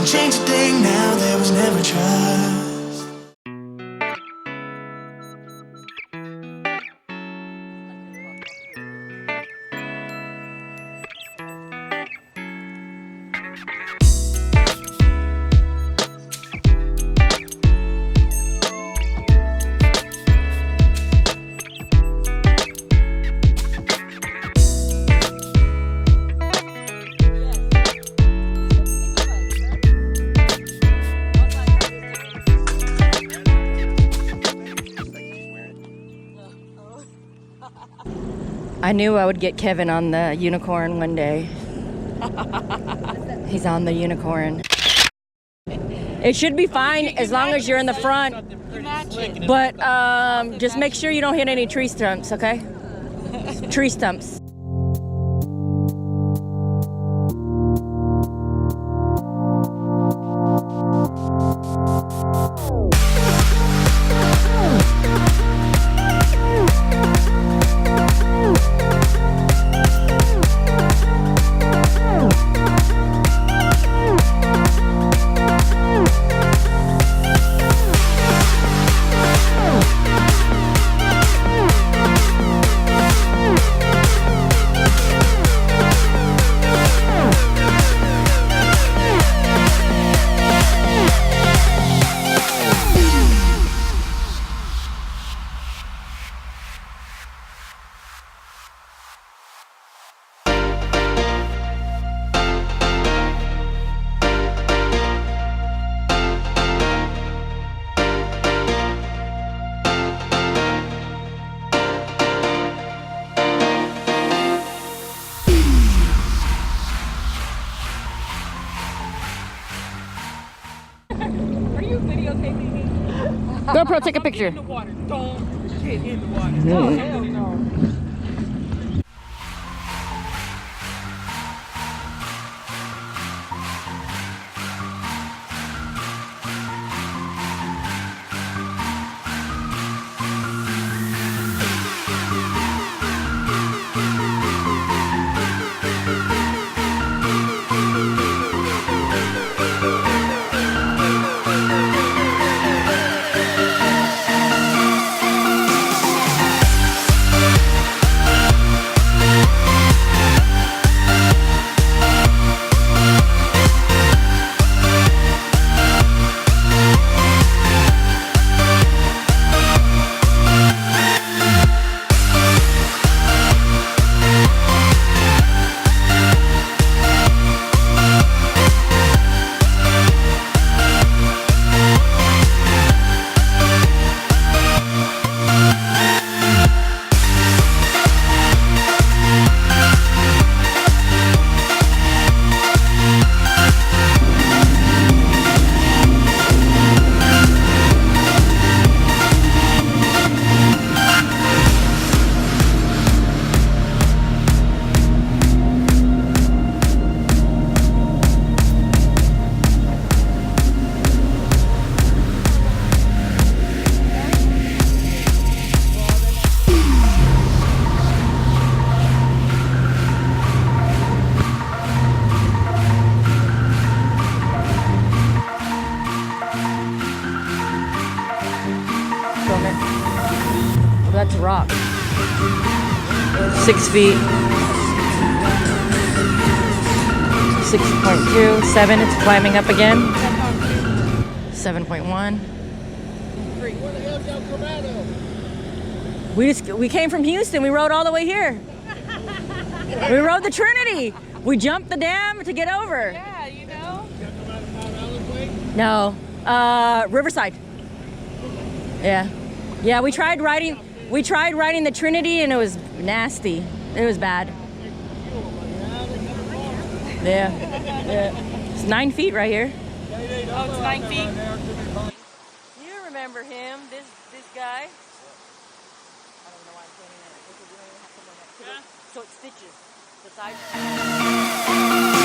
change a thing now, there was never trust. I knew I would get Kevin on the unicorn one day. He's on the unicorn. It should be fine as long as you're in the front. But just make sure you don't hit any tree stumps, okay? Tree stumps. GoPro, take a picture. In the water. Don't get in the water. Oh, hell no. That's rock. 6 feet. 6.2, 7, it's climbing up again. 7.1. We came from Houston, we rode all the way here. We rode the Trinity. We jumped the dam to get over. Yeah, you know. No, Riverside. Yeah. Yeah, we tried riding the Trinity and it was nasty. It was bad. Yeah. It's 9 feet right here. Oh, it's 9 feet? You remember him, this guy. I don't know why I'm pointing at it. We don't even have someone next to it. So it stitches the side.